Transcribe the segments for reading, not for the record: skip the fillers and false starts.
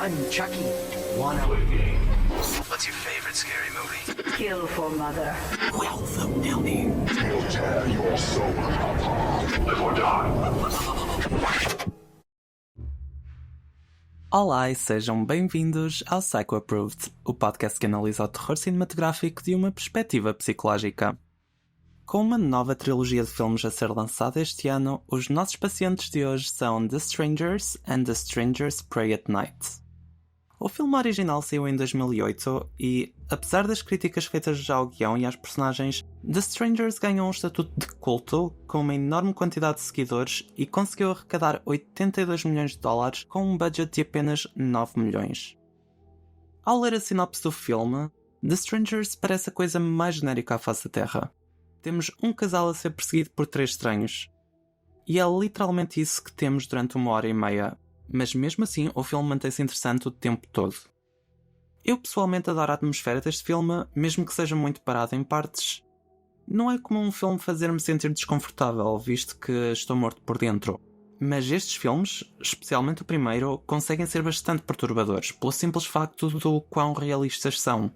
I'm Chucky. Wanna Play game. What's your favorite scary movie? Kill for mother. 12 of Nelly. We'll tear your soul apart. Live or die. Olá e sejam bem-vindos ao Psycho Approved, o podcast que analisa o terror cinematográfico de uma perspectiva psicológica. Com uma nova trilogia de filmes a ser lançada este ano, os nossos pacientes de hoje são The Strangers and The Strangers Prey at Night. O filme original saiu em 2008 e, apesar das críticas feitas já ao guião e às personagens, The Strangers ganhou um estatuto de culto com uma enorme quantidade de seguidores e conseguiu arrecadar 82 milhões de dólares com um budget de apenas 9 milhões. Ao ler a sinopse do filme, The Strangers parece a coisa mais genérica à face da Terra. Temos um casal a ser perseguido por 3 estranhos. E é literalmente isso que temos durante 1h30, mas mesmo assim o filme mantém-se interessante o tempo todo. Eu pessoalmente adoro a atmosfera deste filme, mesmo que seja muito parado em partes. Não é comum um filme fazer-me sentir desconfortável, visto que estou morto por dentro. Mas estes filmes, especialmente o primeiro, conseguem ser bastante perturbadores, pelo simples facto do quão realistas são.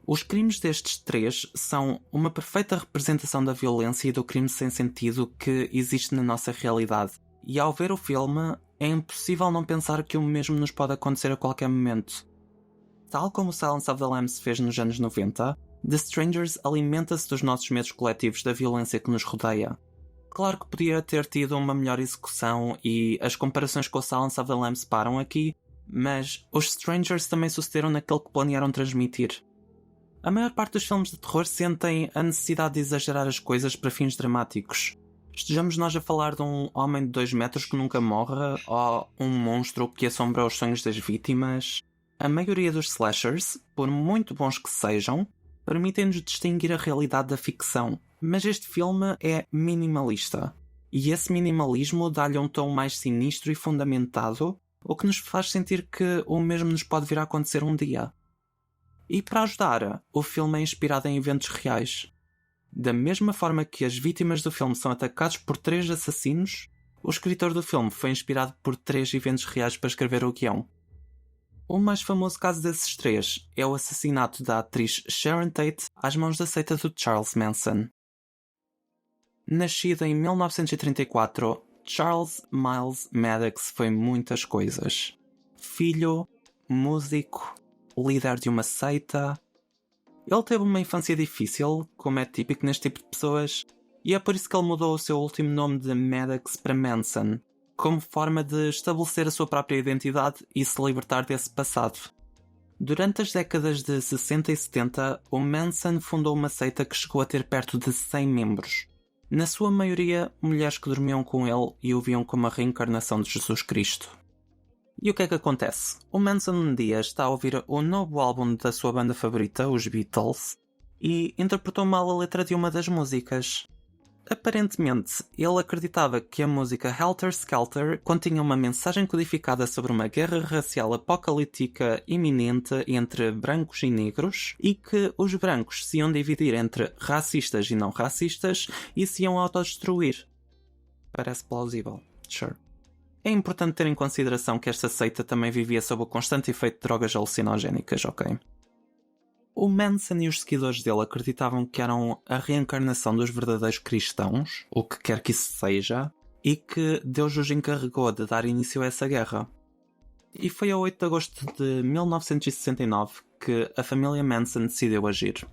Os crimes destes 3 são uma perfeita representação da violência e do crime sem sentido que existe na nossa realidade. E ao ver o filme, é impossível não pensar que o mesmo nos pode acontecer a qualquer momento. Tal como o Silence of the Lambs fez nos anos 90, The Strangers alimenta-se dos nossos medos coletivos da violência que nos rodeia. Claro que podia ter tido uma melhor execução e as comparações com o Silence of the Lambs param aqui, mas os Strangers também sucederam naquilo que planearam transmitir. A maior parte dos filmes de terror sentem a necessidade de exagerar as coisas para fins dramáticos. Estejamos nós a falar de um homem de 2 metros que nunca morre ou um monstro que assombra os sonhos das vítimas. A maioria dos slashers, por muito bons que sejam, permitem-nos distinguir a realidade da ficção. Mas este filme é minimalista. E esse minimalismo dá-lhe um tom mais sinistro e fundamentado, o que nos faz sentir que o mesmo nos pode vir a acontecer um dia. E para ajudar, o filme é inspirado em eventos reais. Da mesma forma que as vítimas do filme são atacados por 3 assassinos, o escritor do filme foi inspirado por 3 eventos reais para escrever o guião. O mais famoso caso desses 3 é o assassinato da atriz Sharon Tate às mãos da seita do Charles Manson. Nascido em 1934, Charles Miles Maddox foi muitas coisas. Filho, músico, líder de uma seita. Ele teve uma infância difícil, como é típico neste tipo de pessoas, e é por isso que ele mudou o seu último nome de Maddox para Manson, como forma de estabelecer a sua própria identidade e se libertar desse passado. Durante as décadas de 60 e 70, o Manson fundou uma seita que chegou a ter perto de 100 membros. Na sua maioria, mulheres que dormiam com ele e o viam como a reencarnação de Jesus Cristo. E o que é que acontece? O Manson um dia está a ouvir o novo álbum da sua banda favorita, os Beatles, e interpretou mal a letra de uma das músicas. Aparentemente, ele acreditava que a música Helter Skelter continha uma mensagem codificada sobre uma guerra racial apocalíptica iminente entre brancos e negros e que os brancos se iam dividir entre racistas e não racistas e se iam autodestruir. Parece plausível, sure. É importante ter em consideração que esta seita também vivia sob o constante efeito de drogas alucinogénicas, ok? O Manson e os seguidores dele acreditavam que eram a reencarnação dos verdadeiros cristãos, o que quer que isso seja, e que Deus os encarregou de dar início a essa guerra. E foi a 8 de agosto de 1969 que a família Manson decidiu agir.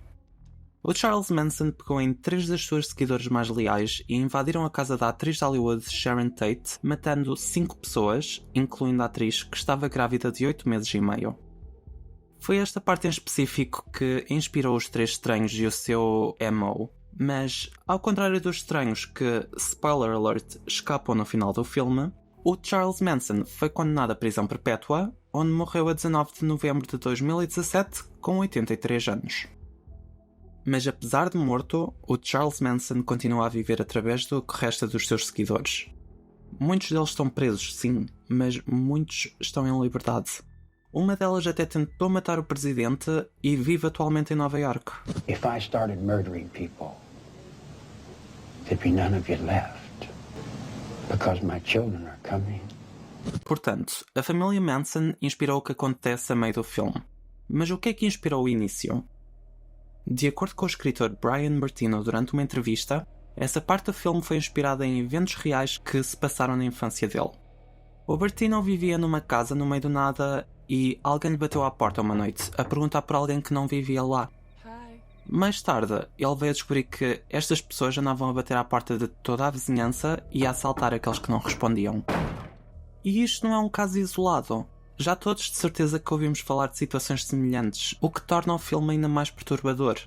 O Charles Manson pegou em 3 das suas seguidores mais leais e invadiram a casa da atriz de Hollywood Sharon Tate, matando 5 pessoas, incluindo a atriz que estava grávida de 8 meses e meio. Foi esta parte em específico que inspirou os 3 estranhos e o seu MO, mas, ao contrário dos estranhos que, spoiler alert, escapam no final do filme, o Charles Manson foi condenado à prisão perpétua, onde morreu a 19 de novembro de 2017, com 83 anos. Mas apesar de morto, o Charles Manson continua a viver através do que resta dos seus seguidores. Muitos deles estão presos, sim, mas muitos estão em liberdade. Uma delas até tentou matar o presidente e vive atualmente em Nova York. If I started murdering people, there'd be none of you left. Because my children are coming. Portanto, a família Manson inspirou o que acontece a meio do filme. Mas o que é que inspirou o início? De acordo com o escritor Brian Bertino durante uma entrevista, essa parte do filme foi inspirada em eventos reais que se passaram na infância dele. O Bertino vivia numa casa no meio do nada e alguém lhe bateu à porta uma noite a perguntar por alguém que não vivia lá. Mais tarde, ele veio a descobrir que estas pessoas andavam a bater à porta de toda a vizinhança e a assaltar aqueles que não respondiam. E isto não é um caso isolado. Já todos de certeza que ouvimos falar de situações semelhantes, o que torna o filme ainda mais perturbador.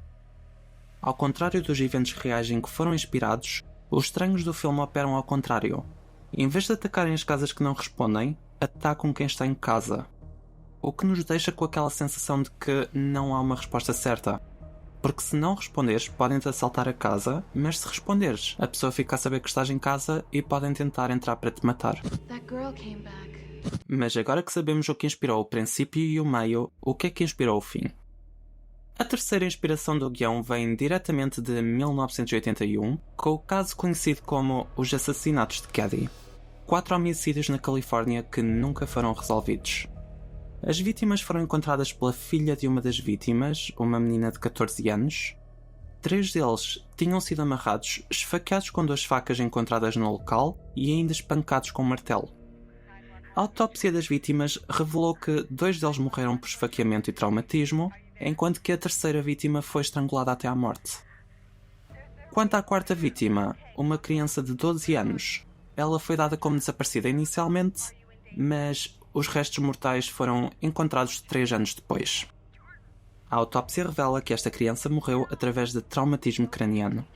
Ao contrário dos eventos reais em que foram inspirados, os estranhos do filme operam ao contrário. Em vez de atacarem as casas que não respondem, atacam quem está em casa. O que nos deixa com aquela sensação de que não há uma resposta certa. Porque se não responderes, podem-te assaltar a casa, mas se responderes, a pessoa fica a saber que estás em casa e podem tentar entrar para te matar. Mas agora que sabemos o que inspirou o princípio e o meio, o que é que inspirou o fim? A terceira inspiração do guião vem diretamente de 1981, com o caso conhecido como os assassinatos de Keddie. 4 homicídios na Califórnia que nunca foram resolvidos. As vítimas foram encontradas pela filha de uma das vítimas, uma menina de 14 anos. 3 deles tinham sido amarrados, esfaqueados com 2 facas encontradas no local e ainda espancados com um martelo. A autópsia das vítimas revelou que 2 deles morreram por esfaqueamento e traumatismo, enquanto que a terceira vítima foi estrangulada até à morte. Quanto à quarta vítima, uma criança de 12 anos, ela foi dada como desaparecida inicialmente, mas os restos mortais foram encontrados 3 anos depois. A autópsia revela que esta criança morreu através de traumatismo craniano.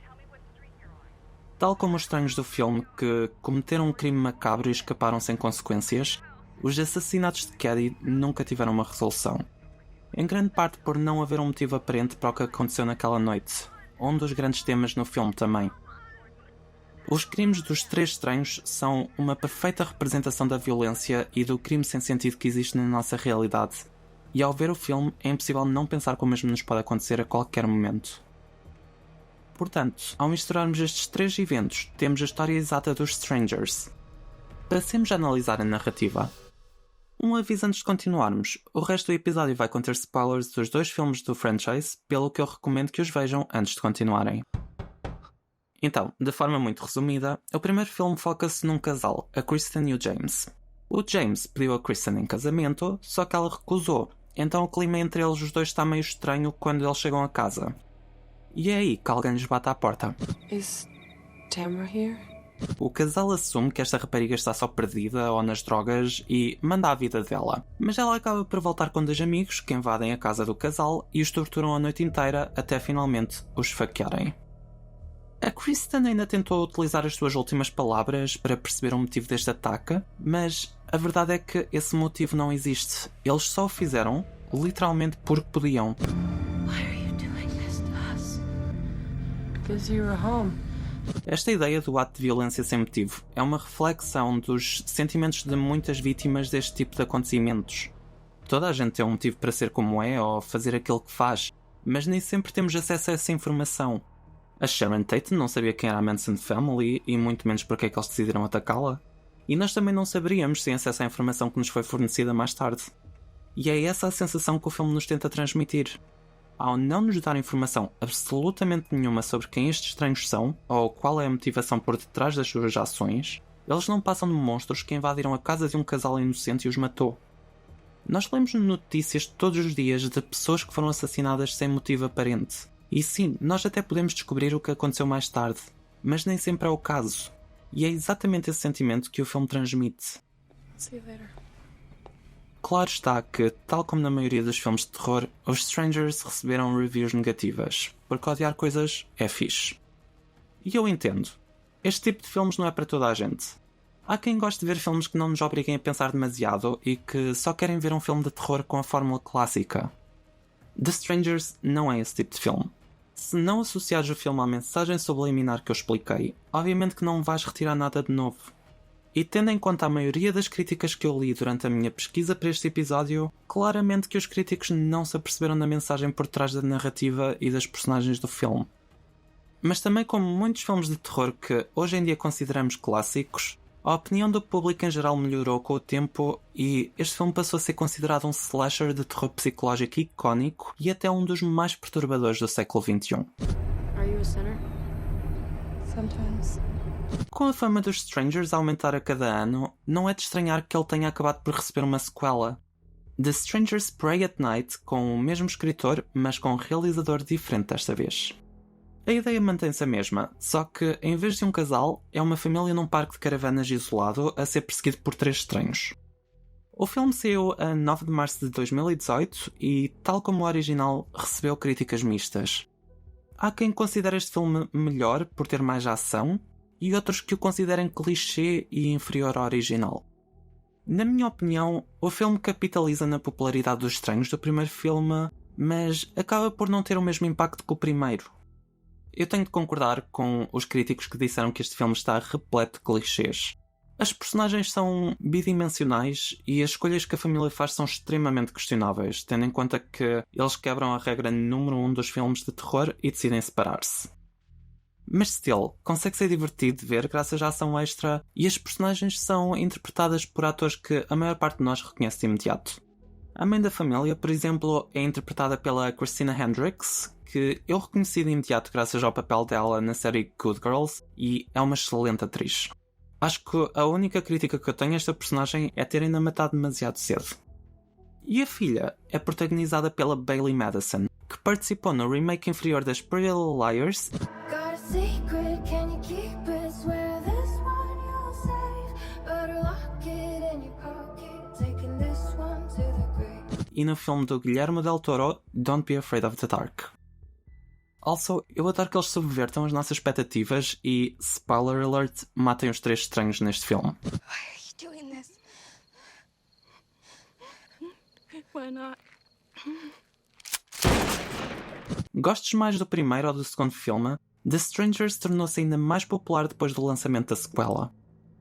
Tal como os estranhos do filme que cometeram um crime macabro e escaparam sem consequências, os assassinatos de Keddie nunca tiveram uma resolução. Em grande parte por não haver um motivo aparente para o que aconteceu naquela noite, um dos grandes temas no filme também. Os crimes dos 3 estranhos são uma perfeita representação da violência e do crime sem sentido que existe na nossa realidade, e ao ver o filme é impossível não pensar que o mesmo nos pode acontecer a qualquer momento. Portanto, ao misturarmos estes 3 eventos, temos a história exata dos Strangers. Passemos a analisar a narrativa. Um aviso antes de continuarmos, o resto do episódio vai conter spoilers dos 2 filmes do franchise, pelo que eu recomendo que os vejam antes de continuarem. Então, de forma muito resumida, o primeiro filme foca-se num casal, a Kristen e o James. O James pediu a Kristen em casamento, só que ela recusou, então o clima entre eles os dois está meio estranho quando eles chegam a casa. E é aí que alguém lhes bate à porta. Is Tamara here? O casal assume que esta rapariga está só perdida ou nas drogas e manda a vida dela. Mas ela acaba por voltar com 2 amigos que invadem a casa do casal e os torturam a noite inteira até finalmente os esfaquearem. A Kristen ainda tentou utilizar as suas últimas palavras para perceber o motivo deste ataque, mas a verdade é que esse motivo não existe. Eles só o fizeram, literalmente porque podiam. Why are you doing this to us? Because you were home. Esta ideia do ato de violência sem motivo é uma reflexão dos sentimentos de muitas vítimas deste tipo de acontecimentos. Toda a gente tem um motivo para ser como é ou fazer aquilo que faz, mas nem sempre temos acesso a essa informação. A Sharon Tate não sabia quem era a Manson Family e muito menos porque é que eles decidiram atacá-la. E nós também não saberíamos sem acesso à informação que nos foi fornecida mais tarde. E é essa a sensação que o filme nos tenta transmitir. Ao não nos dar informação absolutamente nenhuma sobre quem estes estranhos são, ou qual é a motivação por detrás das suas ações, eles não passam de monstros que invadiram a casa de um casal inocente e os matou. Nós lemos notícias todos os dias de pessoas que foram assassinadas sem motivo aparente. E sim, nós até podemos descobrir o que aconteceu mais tarde, mas nem sempre é o caso. E é exatamente esse sentimento que o filme transmite. See you later. Claro está que, tal como na maioria dos filmes de terror, os Strangers receberam reviews negativas, porque odiar coisas é fixe. E eu entendo. Este tipo de filmes não é para toda a gente. Há quem goste de ver filmes que não nos obriguem a pensar demasiado e que só querem ver um filme de terror com a fórmula clássica. The Strangers não é esse tipo de filme. Se não associares o filme à mensagem subliminar que eu expliquei, obviamente que não vais retirar nada de novo. E tendo em conta a maioria das críticas que eu li durante a minha pesquisa para este episódio, claramente que os críticos não se aperceberam da mensagem por trás da narrativa e das personagens do filme. Mas também como muitos filmes de terror que hoje em dia consideramos clássicos, A opinião do público em geral melhorou com o tempo e este filme passou a ser considerado um slasher de terror psicológico icónico e até um dos mais perturbadores do século XXI. Are you a sinner? Sometimes. Com a fama dos Strangers a aumentar a cada ano, não é de estranhar que ele tenha acabado por receber uma sequela. The Strangers Prey at Night, com o mesmo escritor, mas com um realizador diferente desta vez. A ideia mantém-se a mesma, só que, em vez de um casal, é uma família num parque de caravanas isolado a ser perseguido por 3 estranhos. O filme saiu a 9 de março de 2018 e, tal como o original, recebeu críticas mistas. Há quem considere este filme melhor por ter mais ação e outros que o considerem clichê e inferior ao original. Na minha opinião, o filme capitaliza na popularidade dos estranhos do primeiro filme, mas acaba por não ter o mesmo impacto que o primeiro. Eu tenho de concordar com os críticos que disseram que este filme está repleto de clichês. As personagens são bidimensionais e as escolhas que a família faz são extremamente questionáveis, tendo em conta que eles quebram a regra número 1 dos filmes de terror e decidem separar-se. Mas still, consegue ser divertido de ver graças à ação extra e as personagens são interpretadas por atores que a maior parte de nós reconhece de imediato. A mãe da família, por exemplo, é interpretada pela Christina Hendricks, que eu reconheci de imediato graças ao papel dela na série Good Girls e é uma excelente atriz. Acho que a única crítica que eu tenho a esta personagem é terem-na matado demasiado cedo. E a filha é protagonizada pela Bailee Madison, que participou no remake inferior das Pretty Little Liars e no filme do Guillermo del Toro, Don't Be Afraid of the Dark. Also, eu adoro que eles subvertam as nossas expectativas e, spoiler alert, matem os 3 estranhos neste filme. Why are you doing this? Why not? Gostes mais do primeiro ou do segundo filme, The Strangers tornou-se ainda mais popular depois do lançamento da sequela.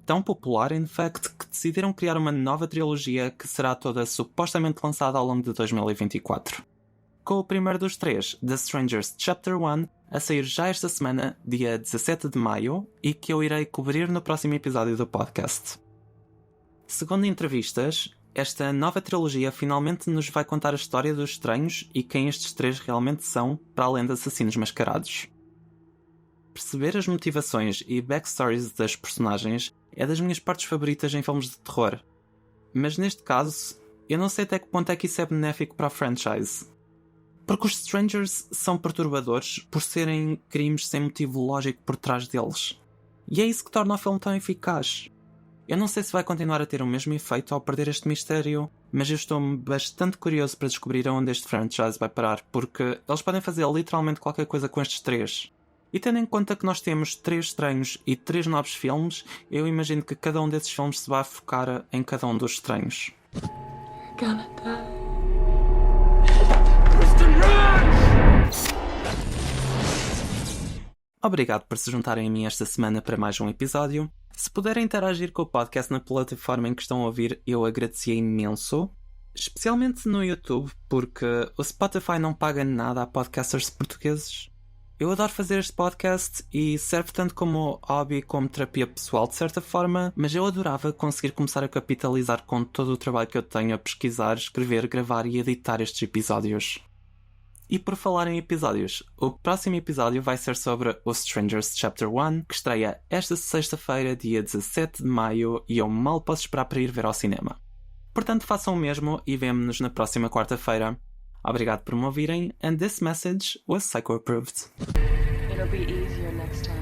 Tão popular, in fact, que decidiram criar uma nova trilogia que será toda supostamente lançada ao longo de 2024. Com o primeiro dos 3, The Strangers Chapter 1, a sair já esta semana, dia 17 de maio, e que eu irei cobrir no próximo episódio do podcast. Segundo entrevistas, esta nova trilogia finalmente nos vai contar a história dos estranhos e quem estes 3 realmente são, para além de assassinos mascarados. Perceber as motivações e backstories das personagens é das minhas partes favoritas em filmes de terror. Mas neste caso, eu não sei até que ponto é que isso é benéfico para a franchise. Porque os Strangers são perturbadores por serem crimes sem motivo lógico por trás deles. E é isso que torna o filme tão eficaz. Eu não sei se vai continuar a ter o mesmo efeito ao perder este mistério, mas eu estou bastante curioso para descobrir aonde este franchise vai parar, porque eles podem fazer literalmente qualquer coisa com estes 3. E tendo em conta que nós temos 3 estranhos e 3 novos filmes, eu imagino que cada um desses filmes se vai focar em cada um dos estranhos. You're gonna die. Obrigado por se juntarem a mim esta semana para mais um episódio. Se puderem interagir com o podcast na plataforma em que estão a ouvir, eu agradecia imenso. Especialmente no YouTube, porque o Spotify não paga nada a podcasters portugueses. Eu adoro fazer este podcast e serve tanto como hobby como terapia pessoal de certa forma, mas eu adorava conseguir começar a capitalizar com todo o trabalho que eu tenho a pesquisar, escrever, gravar e editar estes episódios. E por falar em episódios, o próximo episódio vai ser sobre o Strangers Chapter 1, que estreia esta sexta-feira, dia 17 de maio, e eu mal posso esperar para ir ver ao cinema. Portanto, façam o mesmo e vemo-nos na próxima quarta-feira. Obrigado por me ouvirem, and this message was psycho-approved. It'll be easier next time.